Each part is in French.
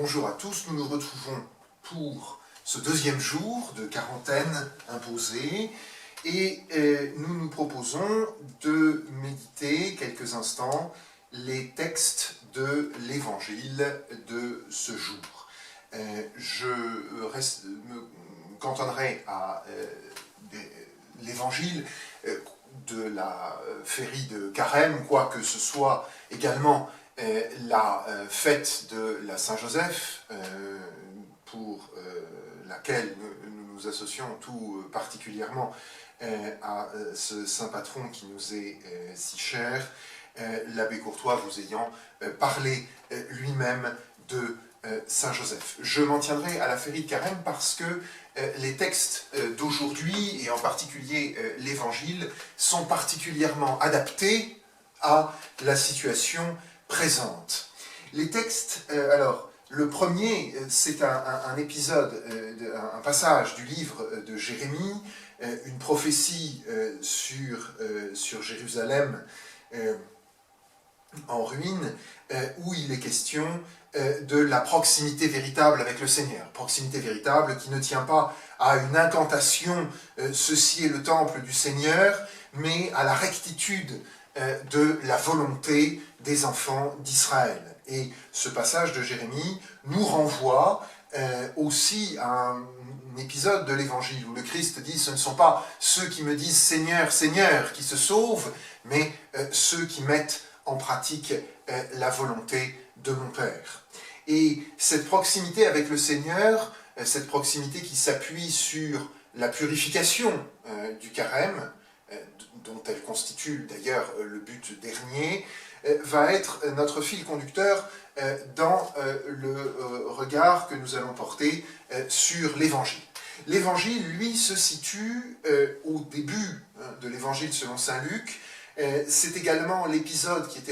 Bonjour à tous, nous nous retrouvons pour ce deuxième jour de quarantaine imposée et nous nous proposons de méditer quelques instants les textes de l'Évangile de ce jour. Je me cantonnerai à l'Évangile de la féerie de Carême, quoique ce soit également la fête de la Saint-Joseph, pour laquelle nous nous associons tout particulièrement à ce saint patron qui nous est si cher, l'abbé Courtois vous ayant parlé lui-même de Saint-Joseph. Je m'en tiendrai à la féerie de Carême parce que les textes d'aujourd'hui, et en particulier l'Évangile, sont particulièrement adaptés à la situation présente. Les textes, alors, le premier, c'est un épisode, un passage du livre de Jérémie, une prophétie sur Jérusalem en ruine, où il est question de la proximité véritable avec le Seigneur. Proximité véritable qui ne tient pas à une incantation, ceci est le temple du Seigneur, mais à la rectitude de la volonté des enfants d'Israël. Et ce passage de Jérémie nous renvoie aussi à un épisode de l'Évangile où le Christ dit « Ce ne sont pas ceux qui me disent « Seigneur, Seigneur » qui se sauvent, mais ceux qui mettent en pratique la volonté de mon Père. » Et cette proximité avec le Seigneur, cette proximité qui s'appuie sur la purification du carême, dont elle constitue d'ailleurs le but dernier, va être notre fil conducteur dans le regard que nous allons porter sur l'Évangile. L'Évangile, lui, se situe au début de l'Évangile selon saint Luc. C'est également l'épisode qui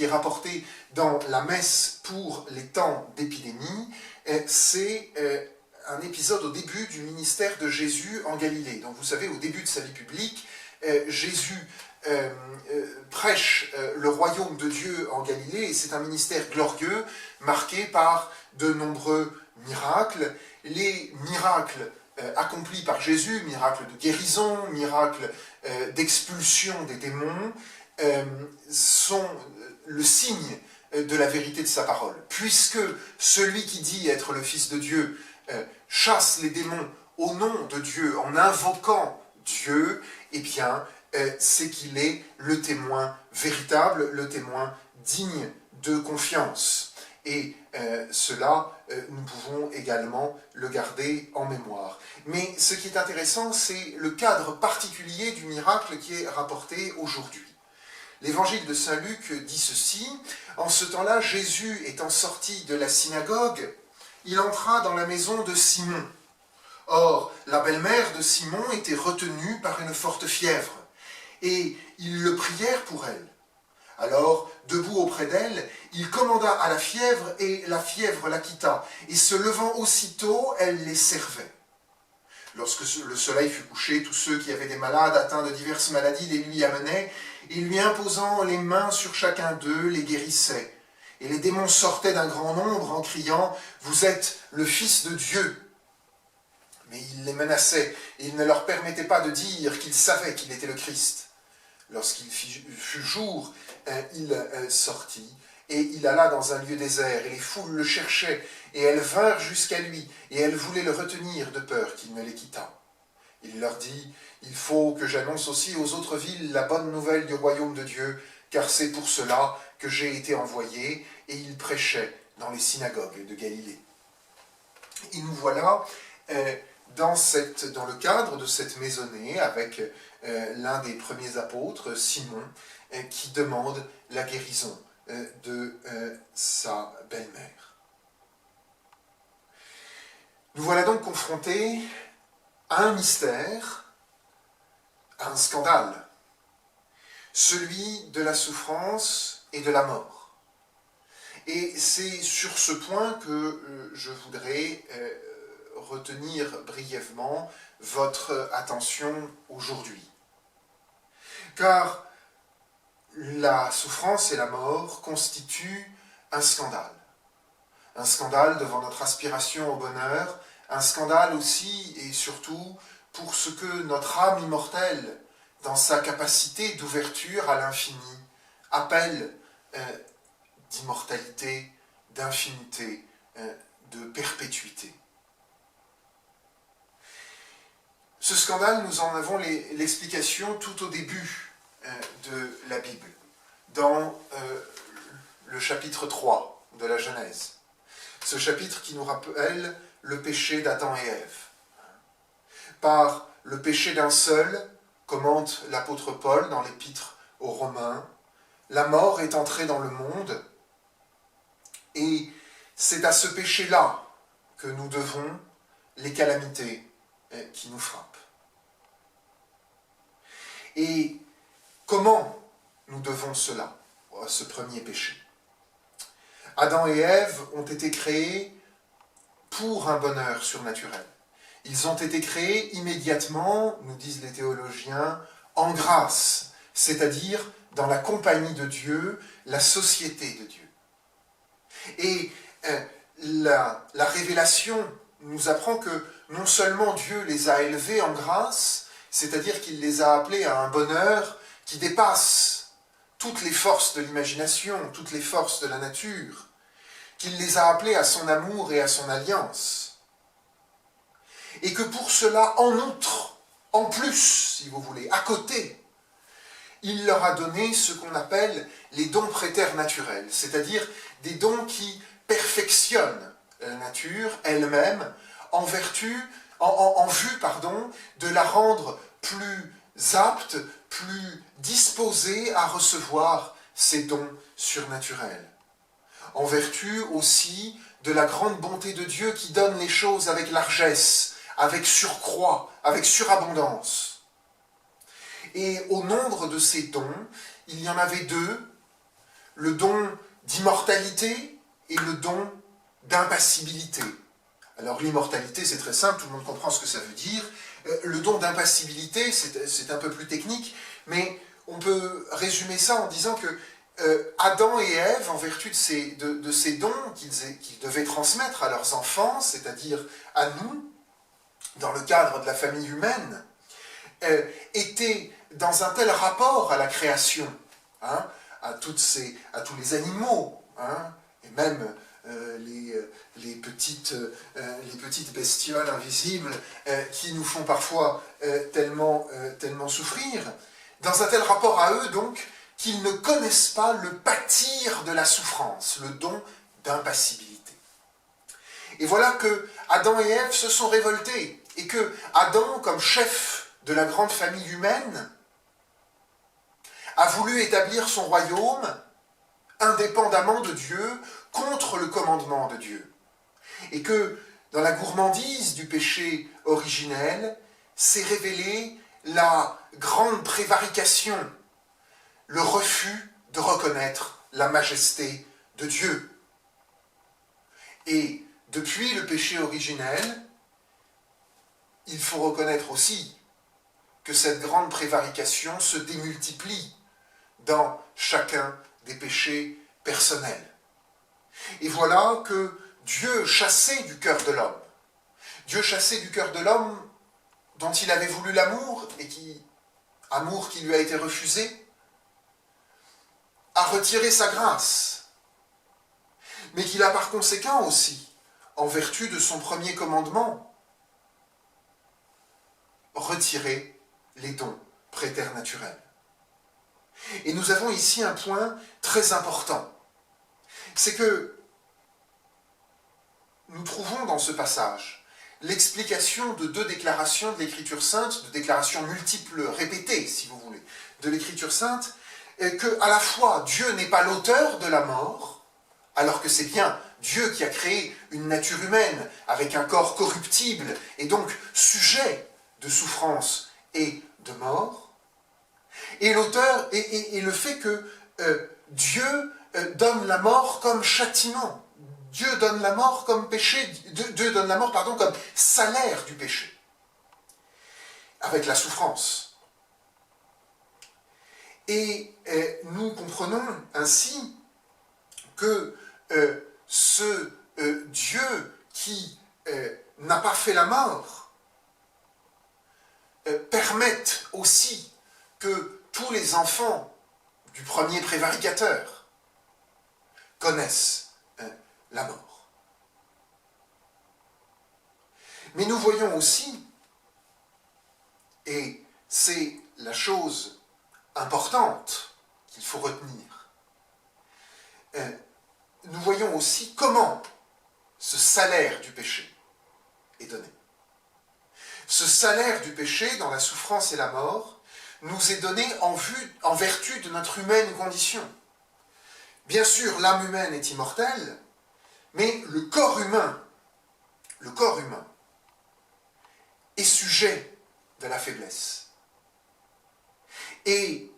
est rapporté dans la messe pour les temps d'épidémie. C'est un épisode au début du ministère de Jésus en Galilée. Donc vous savez, au début de sa vie publique, Jésus prêche le royaume de Dieu en Galilée, et c'est un ministère glorieux, marqué par de nombreux miracles. Les miracles accomplis par Jésus, miracles de guérison, miracles d'expulsion des démons, sont le signe de la vérité de sa parole. Puisque celui qui dit être le Fils de Dieu chasse les démons au nom de Dieu, en invoquant Dieu, eh bien, c'est qu'il est le témoin véritable, le témoin digne de confiance. Et cela, nous pouvons également le garder en mémoire. Mais ce qui est intéressant, c'est le cadre particulier du miracle qui est rapporté aujourd'hui. L'évangile de saint Luc dit ceci: « En ce temps-là, Jésus étant sorti de la synagogue, il entra dans la maison de Simon. Or, la belle-mère de Simon était retenue par une forte fièvre, et ils le prièrent pour elle. Alors, debout auprès d'elle, il commanda à la fièvre, et la fièvre la quitta, et se levant aussitôt, elle les servait. Lorsque le soleil fut couché, tous ceux qui avaient des malades atteints de diverses maladies les lui amenaient, et lui imposant les mains sur chacun d'eux, les guérissaient. Et les démons sortaient d'un grand nombre en criant « Vous êtes le Fils de Dieu !» Mais il les menaçait, et il ne leur permettait pas de dire qu'il savait qu'il était le Christ. Lorsqu'il fut jour, il sortit, et il alla dans un lieu désert, et les foules le cherchaient, et elles vinrent jusqu'à lui, et elles voulaient le retenir de peur qu'il ne les quittât. Il leur dit, « Il faut que j'annonce aussi aux autres villes la bonne nouvelle du royaume de Dieu, car c'est pour cela que j'ai été envoyé. » Et il prêchait dans les synagogues de Galilée. Et nous voilà dans le cadre de cette maisonnée avec l'un des premiers apôtres, Simon, qui demande la guérison de sa belle-mère. Nous voilà donc confrontés à un mystère, à un scandale, celui de la souffrance et de la mort. Et c'est sur ce point que je voudrais retenir brièvement votre attention aujourd'hui. Car la souffrance et la mort constituent un scandale. un scandale devant notre aspiration au bonheur, un scandale aussi et surtout pour ce que notre âme immortelle, dans sa capacité d'ouverture à l'infini, appelle d'immortalité, d'infinité, de perpétuité. Ce scandale, nous en avons l'explication tout au début de la Bible, dans le chapitre 3 de la Genèse. Ce chapitre qui nous rappelle le péché d'Adam et Ève. Par le péché d'un seul, commente l'apôtre Paul dans l'épître aux Romains, la mort est entrée dans le monde, et c'est à ce péché-là que nous devons les calamités qui nous frappent. Et comment nous devons cela, ce premier péché? Adam et Ève ont été créés pour un bonheur surnaturel. Ils ont été créés immédiatement, nous disent les théologiens, en grâce, c'est-à-dire dans la compagnie de Dieu, la société de Dieu. Et la révélation nous apprend que non seulement Dieu les a élevés en grâce, c'est-à-dire qu'il les a appelés à un bonheur qui dépasse toutes les forces de l'imagination, toutes les forces de la nature, qu'il les a appelés à son amour et à son alliance, et que pour cela, en outre, en plus, si vous voulez, à côté, il leur a donné ce qu'on appelle les dons préternaturels, c'est-à-dire des dons qui perfectionnent la nature elle-même en vue de la rendre plus apte, plus disposée à recevoir ces dons surnaturels. En vertu aussi de la grande bonté de Dieu qui donne les choses avec largesse, avec surcroît, avec surabondance. Et au nombre de ces dons, il y en avait deux, le don d'immortalité et le don d'impassibilité. Alors l'immortalité, c'est très simple, tout le monde comprend ce que ça veut dire. Le don d'impassibilité, c'est un peu plus technique, mais on peut résumer ça en disant que Adam et Ève, en vertu de ces dons qu'ils devaient transmettre à leurs enfants, c'est-à-dire à nous, dans le cadre de la famille humaine, étaient dans un tel rapport à la création, hein, à tous les animaux, hein, et même les petites bestioles invisibles qui nous font parfois tellement souffrir, dans un tel rapport à eux donc, qu'ils ne connaissent pas le pâtir de la souffrance, le don d'impassibilité. Et voilà que Adam et Ève se sont révoltés, et que Adam, comme chef de la grande famille humaine, a voulu établir son royaume indépendamment de Dieu, contre le commandement de Dieu. Et que, dans la gourmandise du péché originel, s'est révélée la grande prévarication, le refus de reconnaître la majesté de Dieu. Et depuis le péché originel, il faut reconnaître aussi que cette grande prévarication se démultiplie dans chacun des péchés personnels. Et voilà que Dieu chassait du cœur de l'homme, dont il avait voulu l'amour, amour qui lui a été refusé, a retiré sa grâce, mais qu'il a par conséquent aussi, en vertu de son premier commandement, retiré les dons préternaturels. Et nous avons ici un point très important, c'est que nous trouvons dans ce passage l'explication de deux déclarations de l'Écriture sainte, de déclarations multiples, répétées, si vous voulez, de l'Écriture sainte, que à la fois Dieu n'est pas l'auteur de la mort, alors que c'est bien Dieu qui a créé une nature humaine avec un corps corruptible et donc sujet de souffrance et de mort, et l'auteur et le fait que Dieu donne la mort comme châtiment. Dieu donne la mort comme péché, Dieu donne la mort, comme salaire du péché, avec la souffrance. Et nous comprenons ainsi que ce Dieu qui n'a pas fait la mort permette aussi que tous les enfants du premier prévaricateur connaissent la mort. Mais nous voyons aussi, et c'est la chose importante qu'il faut retenir, nous voyons aussi comment ce salaire du péché est donné. Ce salaire du péché, dans la souffrance et la mort, nous est donné en vertu de notre humaine condition. Bien sûr, l'âme humaine est immortelle, mais le corps humain est sujet de la faiblesse. Et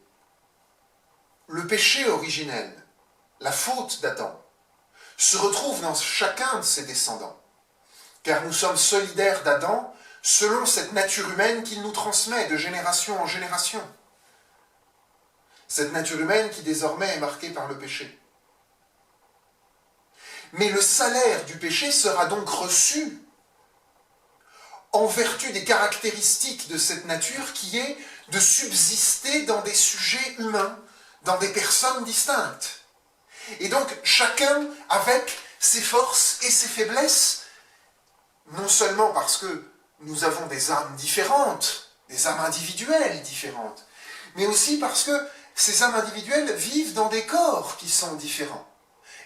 le péché originel, la faute d'Adam, se retrouve dans chacun de ses descendants, car nous sommes solidaires d'Adam selon cette nature humaine qu'il nous transmet de génération en génération. Cette nature humaine qui désormais est marquée par le péché. Mais le salaire du péché sera donc reçu en vertu des caractéristiques de cette nature qui est de subsister dans des sujets humains, dans des personnes distinctes. Et donc chacun avec ses forces et ses faiblesses, non seulement parce que nous avons des âmes différentes, des âmes individuelles différentes, mais aussi parce que ces âmes individuelles vivent dans des corps qui sont différents.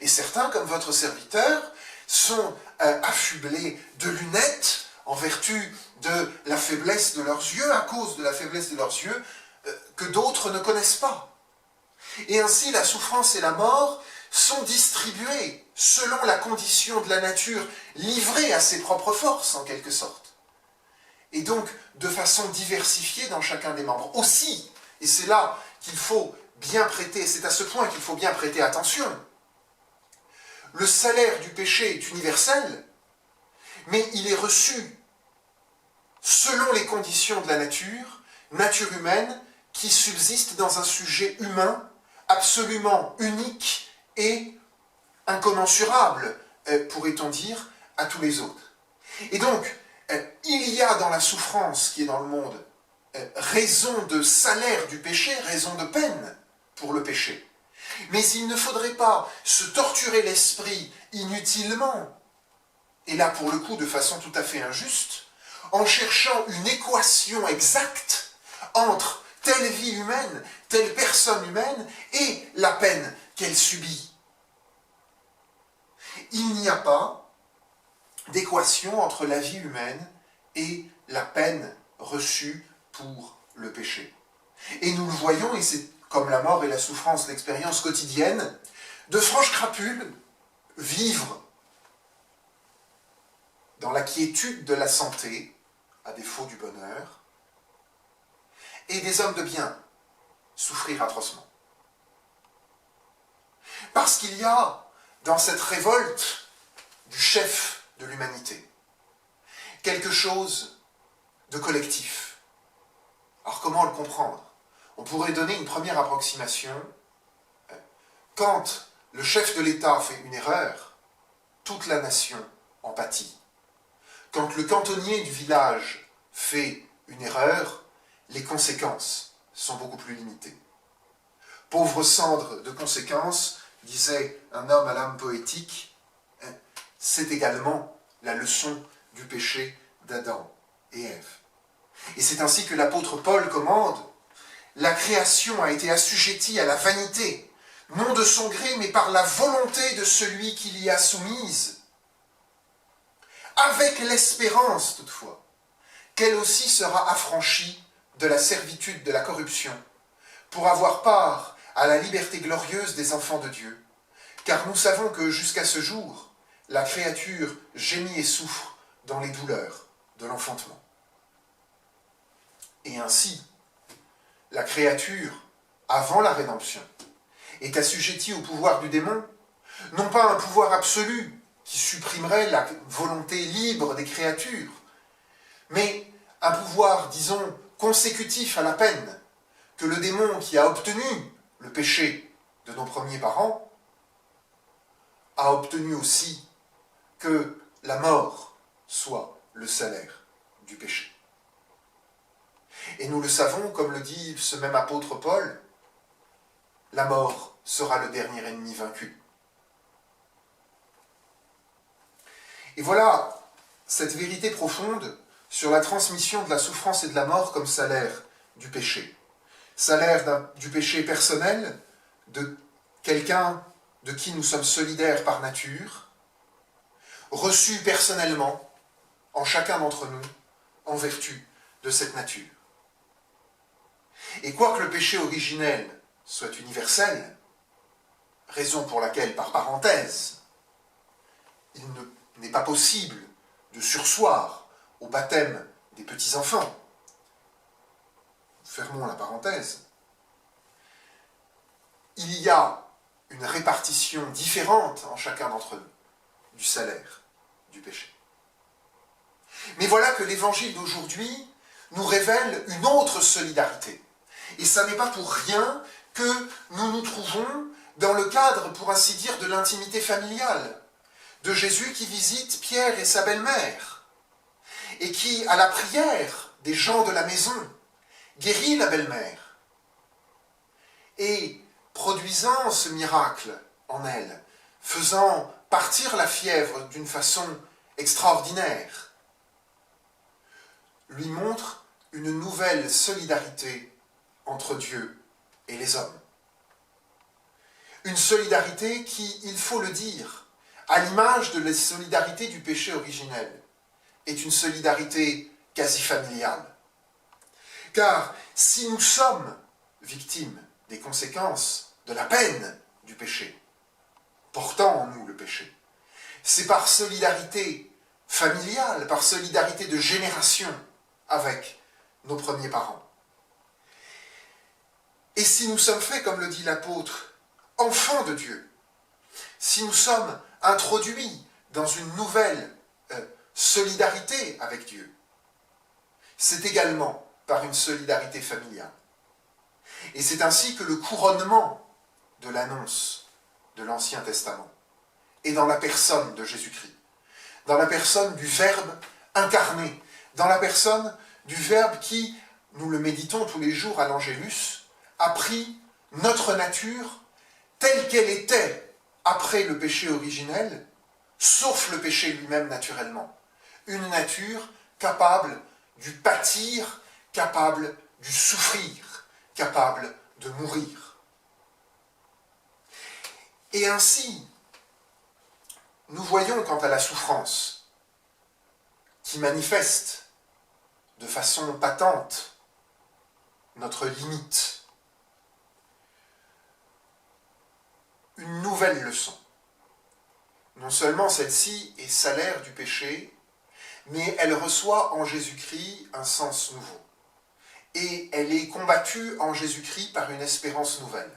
Et certains, comme votre serviteur, sont affublés de lunettes en vertu de la faiblesse de leurs yeux, à cause de la faiblesse de leurs yeux, que d'autres ne connaissent pas. Et ainsi, la souffrance et la mort sont distribuées selon la condition de la nature, livrée à ses propres forces, en quelque sorte. Et donc, de façon diversifiée dans chacun des membres. Aussi, et c'est là qu'il faut bien prêter, c'est à ce point qu'il faut bien prêter attention, le salaire du péché est universel, mais il est reçu selon les conditions de la nature humaine, qui subsiste dans un sujet humain absolument unique et incommensurable, pourrait-on dire, à tous les autres. Et donc, il y a dans la souffrance qui est dans le monde raison de salaire du péché, raison de peine pour le péché. Mais il ne faudrait pas se torturer l'esprit inutilement, et là pour le coup de façon tout à fait injuste, en cherchant une équation exacte entre telle vie humaine, telle personne humaine et la peine qu'elle subit. Il n'y a pas d'équation entre la vie humaine et la peine reçue pour le péché. Et nous le voyons, et c'est comme la mort et la souffrance, l'expérience quotidienne, de franches crapules vivre dans la quiétude de la santé, à défaut du bonheur, et des hommes de bien souffrir atrocement. Parce qu'il y a, dans cette révolte du chef de l'humanité, quelque chose de collectif. Alors comment le comprendre? On pourrait donner une première approximation. Quand le chef de l'État fait une erreur, toute la nation en pâtit. Quand le cantonnier du village fait une erreur, les conséquences sont beaucoup plus limitées. Pauvre cendre de conséquences, disait un homme à l'âme poétique, c'est également la leçon du péché d'Adam et Ève. Et c'est ainsi que l'apôtre Paul commande: la création a été assujettie à la vanité, non de son gré, mais par la volonté de celui qui l'y a soumise, avec l'espérance toutefois qu'elle aussi sera affranchie de la servitude de la corruption, pour avoir part à la liberté glorieuse des enfants de Dieu. Car nous savons que jusqu'à ce jour, la créature gémit et souffre dans les douleurs de l'enfantement. Et ainsi, la créature, avant la rédemption, est assujettie au pouvoir du démon, non pas un pouvoir absolu qui supprimerait la volonté libre des créatures, mais un pouvoir, disons, consécutif à la peine que le démon qui a obtenu le péché de nos premiers parents a obtenu aussi que la mort soit le salaire du péché. Et nous le savons, comme le dit ce même apôtre Paul, la mort sera le dernier ennemi vaincu. Et voilà cette vérité profonde sur la transmission de la souffrance et de la mort comme salaire du péché. Salaire du péché personnel, de quelqu'un de qui nous sommes solidaires par nature, reçu personnellement en chacun d'entre nous en vertu de cette nature. Et quoique le péché originel soit universel, raison pour laquelle, par parenthèse, il n'est pas possible de surseoir au baptême des petits-enfants, fermons la parenthèse, il y a une répartition différente en chacun d'entre nous du salaire du péché. Mais voilà que l'évangile d'aujourd'hui nous révèle une autre solidarité. Et ça n'est pas pour rien que nous nous trouvons dans le cadre, pour ainsi dire, de l'intimité familiale, de Jésus qui visite Pierre et sa belle-mère, et qui, à la prière des gens de la maison, guérit la belle-mère, et produisant ce miracle en elle, faisant partir la fièvre d'une façon extraordinaire, lui montre une nouvelle solidarité entre Dieu et les hommes. Une solidarité qui, il faut le dire, à l'image de la solidarité du péché originel, est une solidarité quasi familiale. Car si nous sommes victimes des conséquences de la peine du péché, portant en nous le péché, c'est par solidarité familiale, par solidarité de génération avec nos premiers parents. Et si nous sommes faits, comme le dit l'apôtre, enfants de Dieu, si nous sommes introduits dans une nouvelle solidarité avec Dieu, c'est également par une solidarité familiale. Et c'est ainsi que le couronnement de l'annonce de l'Ancien Testament est dans la personne de Jésus-Christ, dans la personne du Verbe incarné, dans la personne du Verbe qui, nous le méditons tous les jours à l'Angélus, a pris notre nature telle qu'elle était après le péché originel, sauf le péché lui-même naturellement. Une nature capable du pâtir, capable du souffrir, capable de mourir. Et ainsi, nous voyons quant à la souffrance, qui manifeste de façon patente notre limite, une nouvelle leçon. Non seulement celle-ci est salaire du péché, mais elle reçoit en Jésus-Christ un sens nouveau. Et elle est combattue en Jésus-Christ par une espérance nouvelle.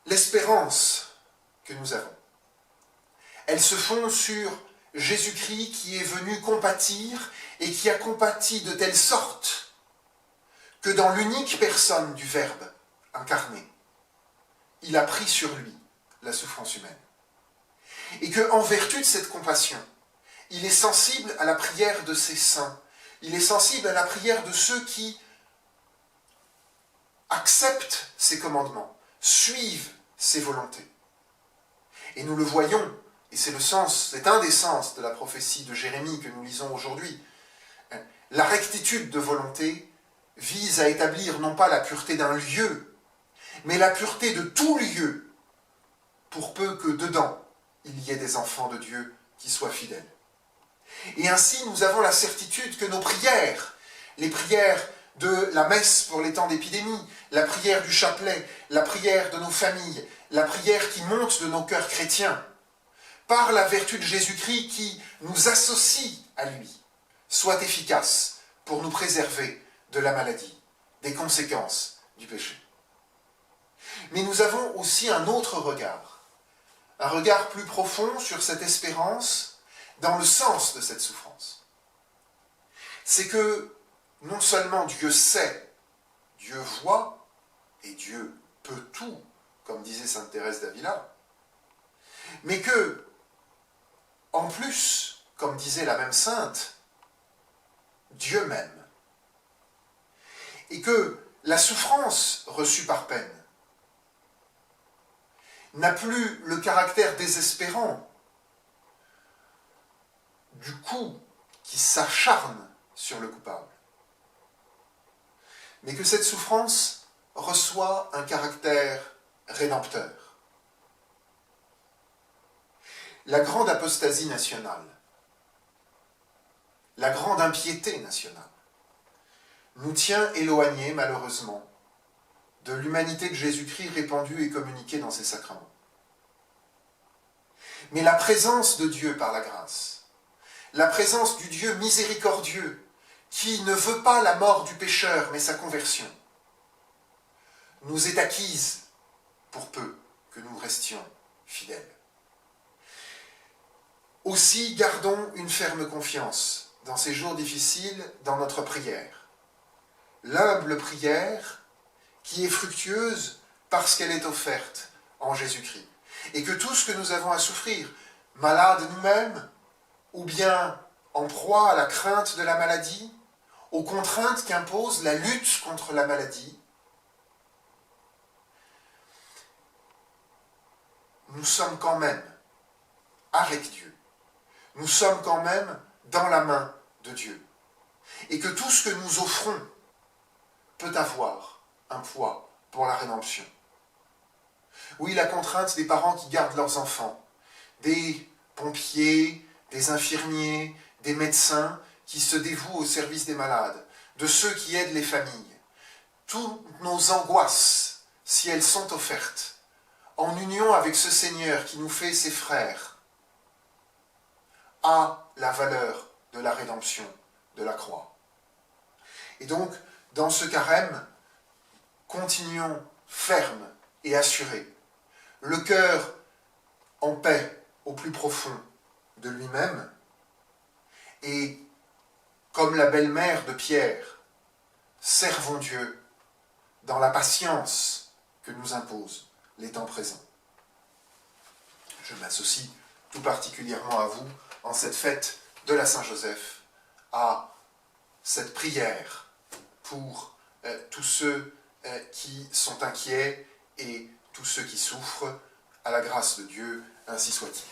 L'espérance que nous avons, elle se fonde sur Jésus-Christ qui est venu compatir et qui a compati de telle sorte que dans l'unique personne du Verbe incarné, il a pris sur lui la souffrance humaine. Et qu'en vertu de cette compassion, il est sensible à la prière de ses saints, il est sensible à la prière de ceux qui acceptent ses commandements, suivent ses volontés. Et nous le voyons, et c'est un des sens de la prophétie de Jérémie que nous lisons aujourd'hui. La rectitude de volonté vise à établir non pas la pureté d'un lieu, mais la pureté de tout lieu, pour peu que dedans, il y ait des enfants de Dieu qui soient fidèles. Et ainsi, nous avons la certitude que nos prières, les prières de la messe pour les temps d'épidémie, la prière du chapelet, la prière de nos familles, la prière qui monte de nos cœurs chrétiens, par la vertu de Jésus-Christ qui nous associe à lui, soient efficaces pour nous préserver de la maladie, des conséquences du péché. Mais nous avons aussi un autre regard, un regard plus profond sur cette espérance dans le sens de cette souffrance. C'est que non seulement Dieu sait, Dieu voit, et Dieu peut tout, comme disait sainte Thérèse d'Avila, mais que, en plus, comme disait la même sainte, Dieu m'aime. Et que la souffrance reçue par peine n'a plus le caractère désespérant du coup qui s'acharne sur le coupable, mais que cette souffrance reçoit un caractère rédempteur. La grande apostasie nationale, la grande impiété nationale, nous tient éloignés, malheureusement, de l'humanité de Jésus-Christ répandue et communiquée dans ses sacrements. Mais la présence de Dieu par la grâce, la présence du Dieu miséricordieux, qui ne veut pas la mort du pécheur, mais sa conversion, nous est acquise pour peu que nous restions fidèles. Aussi, gardons une ferme confiance dans ces jours difficiles dans notre prière. L'humble prière qui est fructueuse parce qu'elle est offerte en Jésus-Christ. Et que tout ce que nous avons à souffrir, malades nous-mêmes, ou bien en proie à la crainte de la maladie, aux contraintes qu'impose la lutte contre la maladie, nous sommes quand même avec Dieu. Nous sommes quand même dans la main de Dieu. Et que tout ce que nous offrons peut avoir un poids pour la rédemption. Oui, la contrainte des parents qui gardent leurs enfants, des pompiers, des infirmiers, des médecins qui se dévouent au service des malades, de ceux qui aident les familles. Toutes nos angoisses, si elles sont offertes, en union avec ce Seigneur qui nous fait ses frères, a la valeur de la rédemption de la croix. Et donc, dans ce carême, continuons fermes et assurés, le cœur en paix au plus profond de lui-même, et comme la belle-mère de Pierre, servons Dieu dans la patience que nous impose les temps présents. Je m'associe tout particulièrement à vous en cette fête de la Saint-Joseph, à cette prière pour tous ceux qui sont inquiets et tous ceux qui souffrent, à la grâce de Dieu, ainsi soit-il.